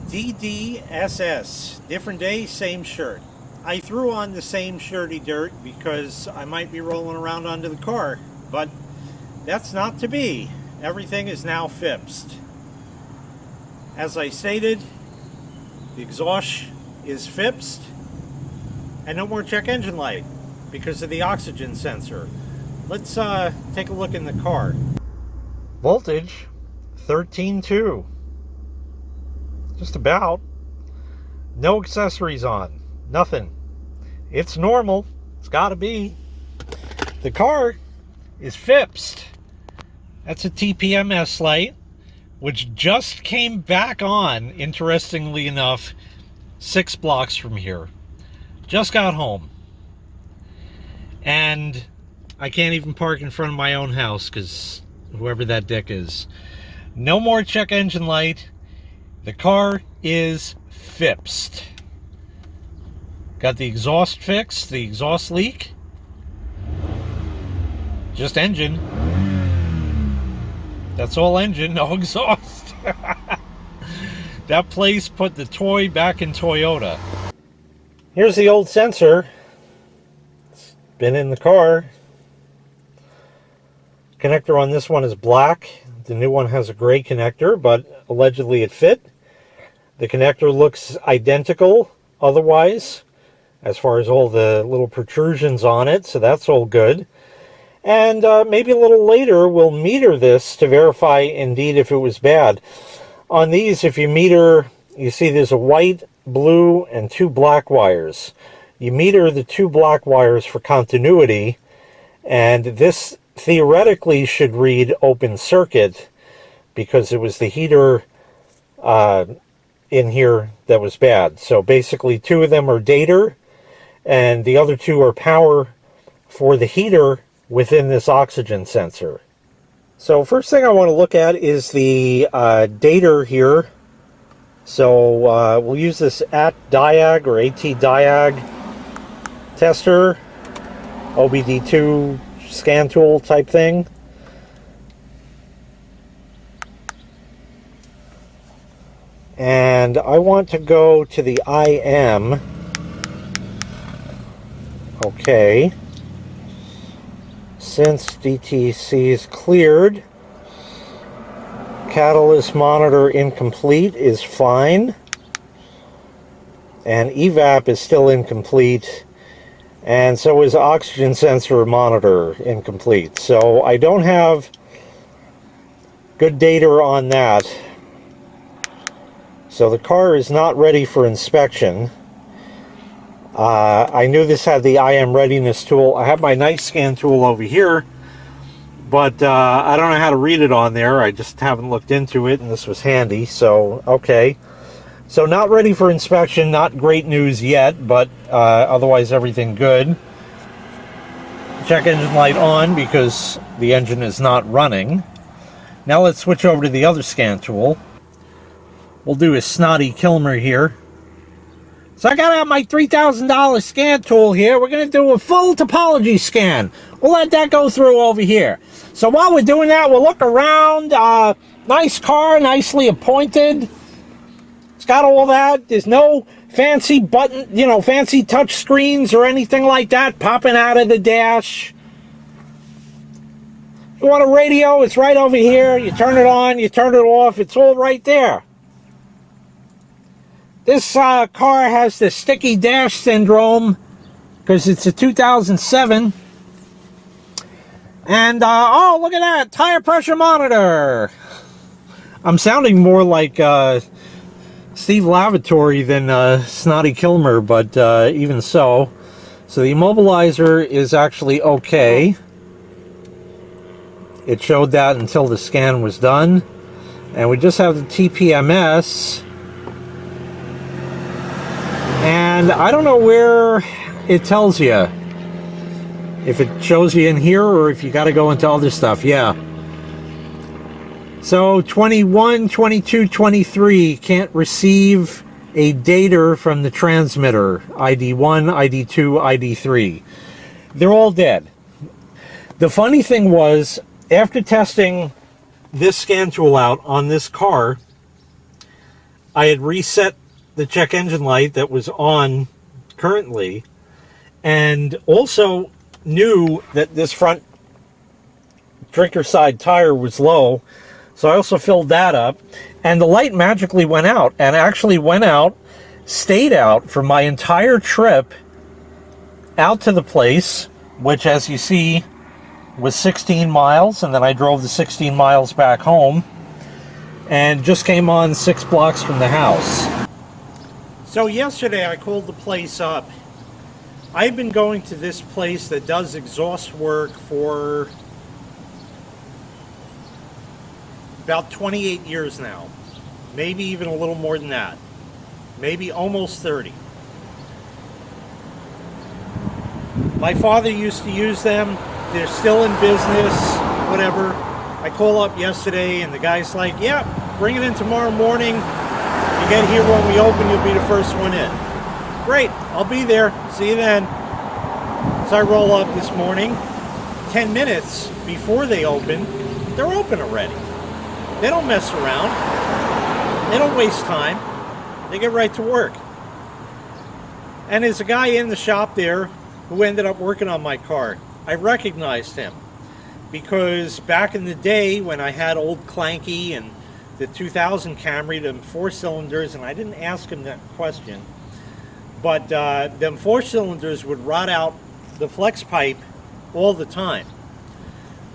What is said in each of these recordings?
DDSS, different day, same shirt. I threw on the same shirty dirt because I might be rolling around under the car, but that's not to be. Everything is now fixed. As I stated, the exhaust is fixed, and no more check engine light because of the oxygen sensor. Let's take a look in the car. Voltage 13.2. Just about. No accessories on. Nothing. It's normal. It's got to be. The car is fixed. That's a TPMS light, which just came back on, interestingly enough, 6 blocks from here. Just got home. And I can't even park in front of my own house because whoever that dick is. No more check engine light. The car is fixed. Got the exhaust fixed, the exhaust leak. Just engine. That's all engine, no exhaust. That place put the toy back in Toyota. Here's the old sensor. It's been in the car. Connector on this one is black. The new one has a gray connector, but allegedly it fit. The connector looks identical otherwise, as far as all the little protrusions on it, so that's all good. And maybe a little later we'll meter this to verify indeed if it was bad. On these, if you meter, you see there's a white, blue, and 2 black wires. You meter the 2 black wires for continuity, and this theoretically should read open circuit because it was the heater in here that was bad. So basically 2 of them are data and the other 2 are power for the heater within this oxygen sensor. So first thing I want to look at is the data here. So we'll use this AT-Diag or AT-Diag tester, OBD2 scan tool type thing. And I want to go to the IM. Okay. Since DTC is cleared, catalyst monitor incomplete is fine. And evap is still incomplete. And so is oxygen sensor monitor incomplete. So I don't have good data on that. So the car is not ready for inspection. I knew this had the IM readiness tool. I have my night scan tool over here, but I don't know how to read it on there. I just haven't looked into it, and this was handy. So, okay. So not ready for inspection, not great news yet, but otherwise everything good. Check engine light on because the engine is not running. Now let's switch over to the other scan tool. We'll do a snotty Kilmer here. So I got out my $3,000 scan tool here. We're going to do a full topology scan. We'll let that go through over here. So while we're doing that, we'll look around. Nice car, nicely appointed. It's got all that. There's no fancy button, fancy touch screens or anything like that popping out of the dash. You want a radio? It's right over here. You turn it on, you turn it off. It's all right there. This car has the sticky dash syndrome because it's a 2007. And, oh, look at that. Tire pressure monitor. I'm sounding more like Steve Lavatory than Snotty Kilmer, but even so. So the immobilizer is actually okay. It showed that until the scan was done. And we just have the TPMS. And I don't know where it tells you. If it shows you in here or if you got to go into other stuff. Yeah. So 21, 22, 23 can't receive a data from the transmitter. ID1, ID2, ID3. They're all dead. The funny thing was, after testing this scan tool out on this car, I had reset the check engine light that was on currently, and also knew that this front drinker side tire was low, so I also filled that up, and the light magically went out, and actually went out, stayed out for my entire trip out to the place, which, as you see, was 16 miles, and then I drove the 16 miles back home, and just came on 6 blocks from the house. So yesterday I called the place up. I've been going to this place that does exhaust work for about 28 years now. Maybe even a little more than that. Maybe almost 30. My father used to use them. They're still in business, whatever. I call up yesterday and the guy's like, yeah, bring it in tomorrow morning. You get here when we open, you'll be the first one in. Great, I'll be there. See you then. So I roll up this morning. 10 minutes before they open, they're open already. They don't mess around. They don't waste time. They get right to work. And there's a guy in the shop there who ended up working on my car. I recognized him because back in the day when I had old Clanky and the 2000 Camry, them 4 cylinders, and I didn't ask him that question, but them 4 cylinders would rot out the flex pipe all the time.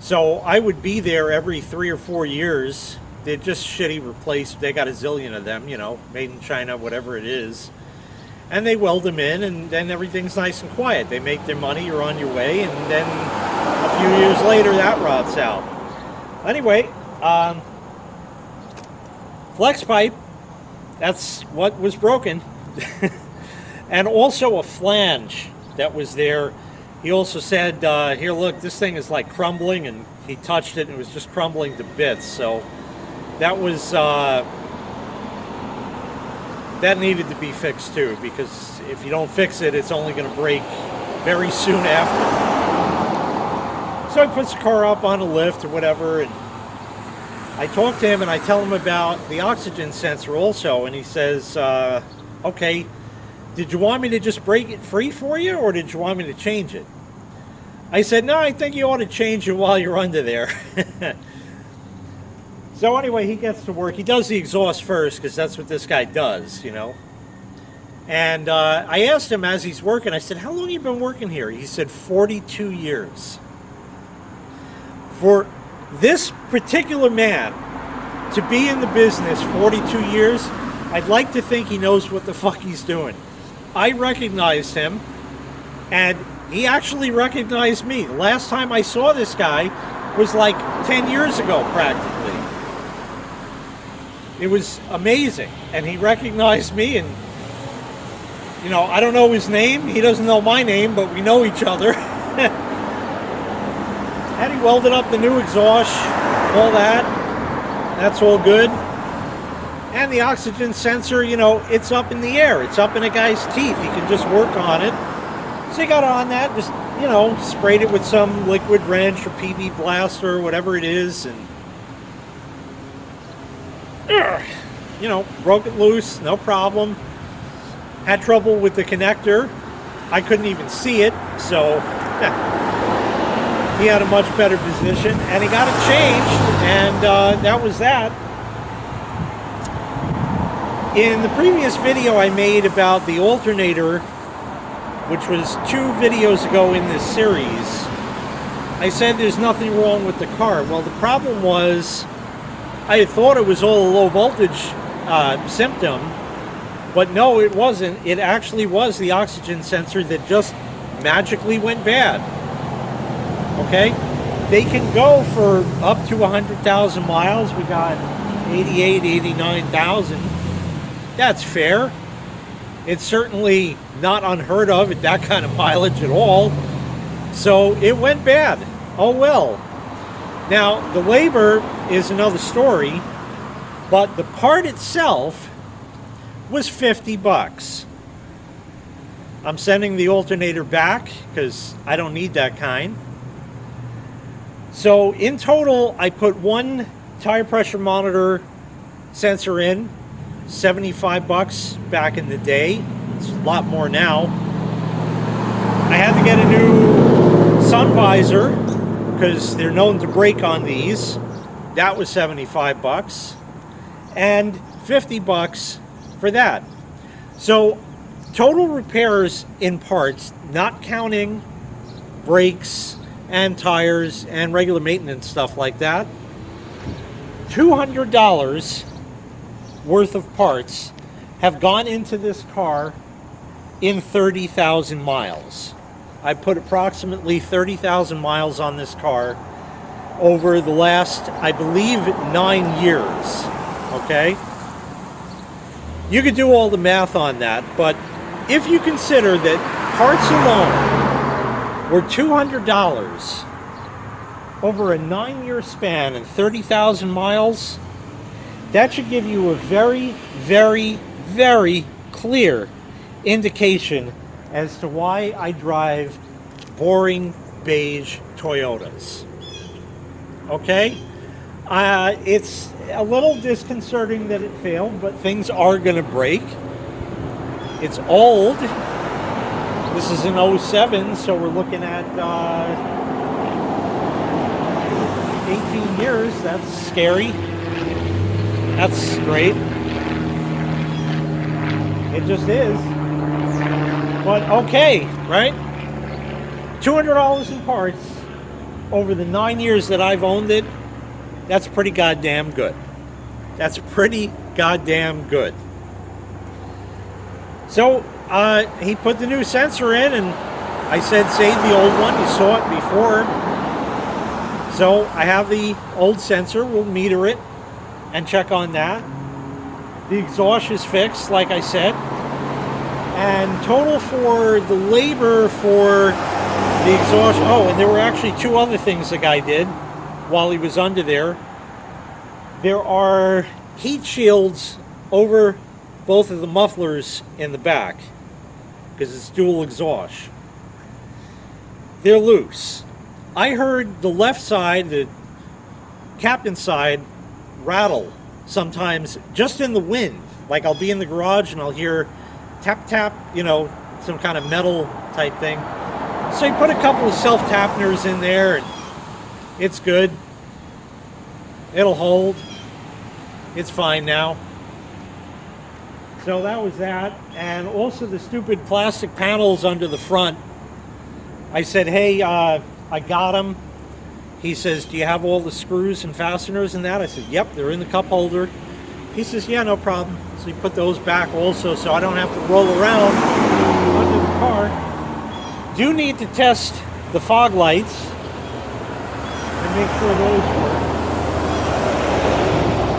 So I would be there every 3 or 4 years. They're just shitty replaced. They got a zillion of them, you know, made in China, whatever it is. And they weld them in, and then everything's nice and quiet. They make their money, you're on your way, and then a few years later, that rots out. Anyway, flex pipe, that's what was broken. And also a flange that was there. He also said, here, look, this thing is like crumbling, and he touched it, and it was just crumbling to bits. So that was... that needed to be fixed too, because if you don't fix it, it's only going to break very soon after. So he puts the car up on a lift or whatever, and I talk to him and I tell him about the oxygen sensor also, and he says, okay, did you want me to just break it free for you, or did you want me to change it? I said, no, I think you ought to change it while you're under there. So anyway, he gets to work. He does the exhaust first, because that's what this guy does, you know. And I asked him as he's working, I said, how long have you been working here? He said, 42 years. For this particular man to be in the business 42 years, I'd like to think he knows what the fuck he's doing. I recognized him, and he actually recognized me. The last time I saw this guy was like 10 years ago, practically. It was amazing, and he recognized me, and, you know, I don't know his name, he doesn't know my name, but we know each other. And he welded up the new exhaust, all that, that's all good. And the oxygen sensor, you know, it's up in the air, it's up in a guy's teeth, he can just work on it. So he got on that, just, you know, sprayed it with some liquid wrench or PB blaster or whatever it is, and you know, broke it loose, no problem. Had trouble with the connector. I couldn't even see it, so he had a much better position, and he got it changed, and that was that. In the previous video I made about the alternator, which was 2 videos ago in this series, I said there's nothing wrong with the car. Well, the problem was, I thought it was all a low voltage symptom, but no, it wasn't. It actually was the oxygen sensor that just magically went bad. Okay? They can go for up to 100,000 miles. We got 88, 89,000. That's fair. It's certainly not unheard of at that kind of mileage at all. So it went bad. Oh well. Now, the labor is another story, but the part itself was 50 bucks. I'm sending the alternator back because I don't need that kind. So in total, I put 1 tire pressure monitor sensor in. 75 bucks back in the day. It's a lot more now. I had to get a new sun visor because they're known to break on these. That was 75 bucks. And 50 bucks for that. So total repairs in parts, not counting brakes and tires and regular maintenance stuff like that, $200 worth of parts have gone into this car in 30,000 miles. I put approximately 30,000 miles on this car over the last, I believe, 9 years. Okay? You could do all the math on that, but if you consider that parts alone were $200 over a 9-year span and 30,000 miles, that should give you a very, very, very clear indication as to why I drive boring beige Toyotas. Okay? It's a little disconcerting that it failed, but things are going to break. It's old. This is an '07, so we're looking at 18 years. That's scary. That's great. It just is. But okay, right? $200 in parts over the 9 years that I've owned it. That's pretty goddamn good. That's pretty goddamn good. So he put the new sensor in, and I said save the old one. You saw it before. So I have the old sensor. We'll meter it and check on that. The exhaust is fixed, like I said. And total for the labor for the exhaust. Oh, and there were actually two other things the guy did while he was under there. There are heat shields over both of the mufflers in the back because it's dual exhaust. They're loose. I heard the left side, the captain side, rattle sometimes just in the wind. Like I'll be in the garage and I'll hear tap tap, you know, some kind of metal type thing. So you put a couple of self-tapners in there and it's good. It'll hold. It's fine now. So that was that. And also the stupid plastic panels under the front. I said, hey, I got them. He says, do you have all the screws and fasteners and that? I said, yep, they're in the cup holder. He says, yeah, no problem. So he put those back also so I don't have to roll around under the car. Do need to test the fog lights and make sure those work.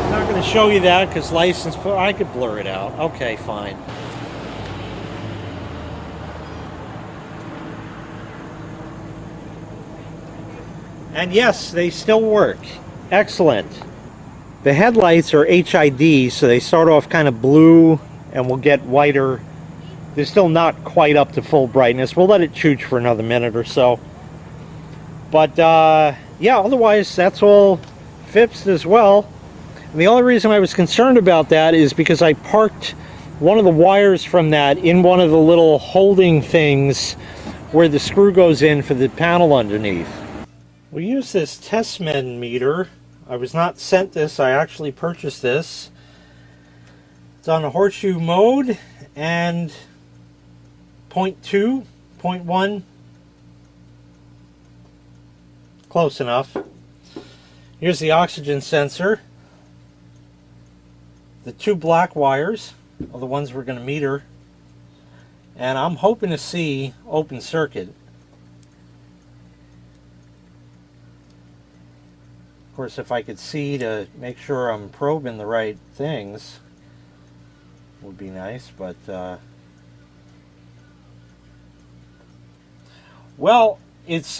I'm not going to show you that because license, I could blur it out. Okay, fine. And yes, they still work. Excellent. The headlights are HID, so they start off kind of blue and will get whiter. They're still not quite up to full brightness. We'll let it chooch for another minute or so. But yeah, otherwise that's all fixed as well. And the only reason I was concerned about that is because I parked one of the wires from that in one of the little holding things where the screw goes in for the panel underneath. We use this Testmen meter. I was not sent this, I actually purchased this. It's on a horseshoe mode and 0.2, 0.1. Close enough. Here's the oxygen sensor. The two black wires are the ones we're going to meter. And I'm hoping to see open circuit. Of course, if I could see to make sure I'm probing the right things would be nice, but well, it's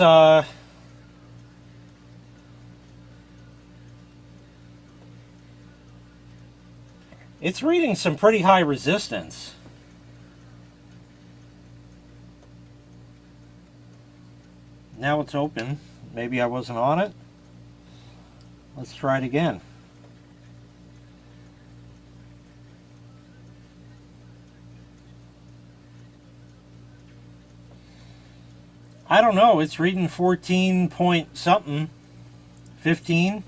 reading some pretty high resistance. Now it's open. Maybe I wasn't on it. Let's try it again. I don't know, it's reading 14 point something, 15.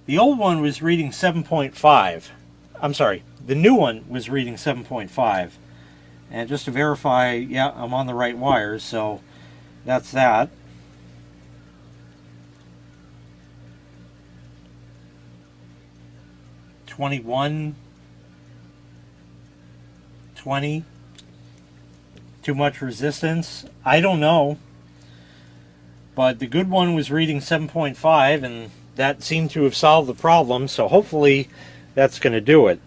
The old one was reading 7.5. I'm sorry, the new one was reading 7.5. And just to verify, yeah, I'm on the right wires, so that's that. $21, $20. Too much resistance? I don't know. But the good one was reading 7.5, and that seemed to have solved the problem, so hopefully that's going to do it.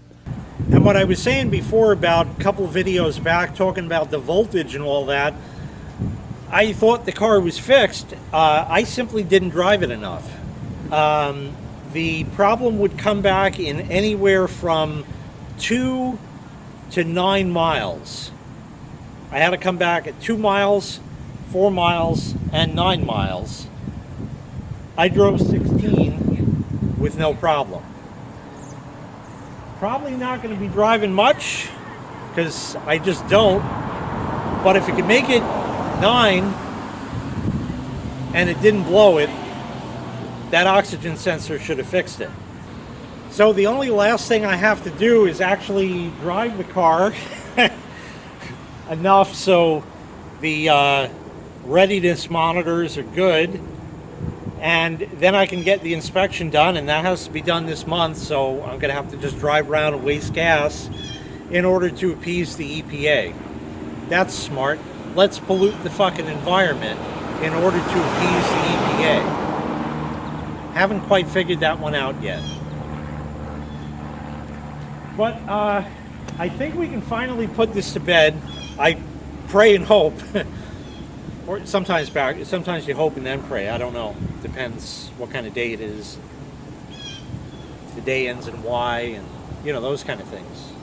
And what I was saying before about a couple of videos back talking about the voltage and all that, I thought the car was fixed. I simply didn't drive it enough. The problem would come back in anywhere from 2 to 9 miles. I had to come back at 2 miles, 4 miles, and 9 miles. I drove 16 with no problem. Probably not going to be driving much because I just don't. But if it could make it 9 and it didn't blow it, that oxygen sensor should have fixed it. So the only last thing I have to do is actually drive the car enough so the readiness monitors are good, and then I can get the inspection done, and that has to be done this month, so I'm going to have to just drive around and waste gas in order to appease the EPA. That's smart. Let's pollute the fucking environment in order to appease the EPA. Haven't quite figured that one out yet. But I think we can finally put this to bed. I pray and hope. Or sometimes you hope and then pray. I don't know. Depends what kind of day it is. If the day ends in Y, and you know, those kind of things.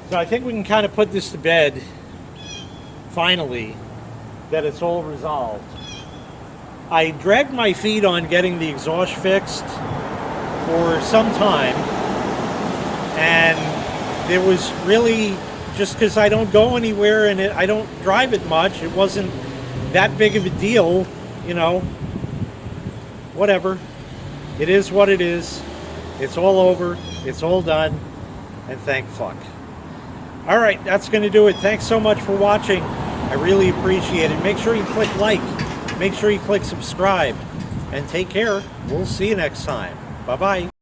So I think we can kind of put this to bed finally, that it's all resolved. I dragged my feet on getting the exhaust fixed for some time, and there was really, just because I don't go anywhere and I don't drive it much, it wasn't that big of a deal, you know. Whatever. It is what it is. It's all over. It's all done. And thank fuck. All right, that's going to do it. Thanks so much for watching. I really appreciate it. Make sure you click like. Make sure you click subscribe. And take care. We'll see you next time. Bye-bye.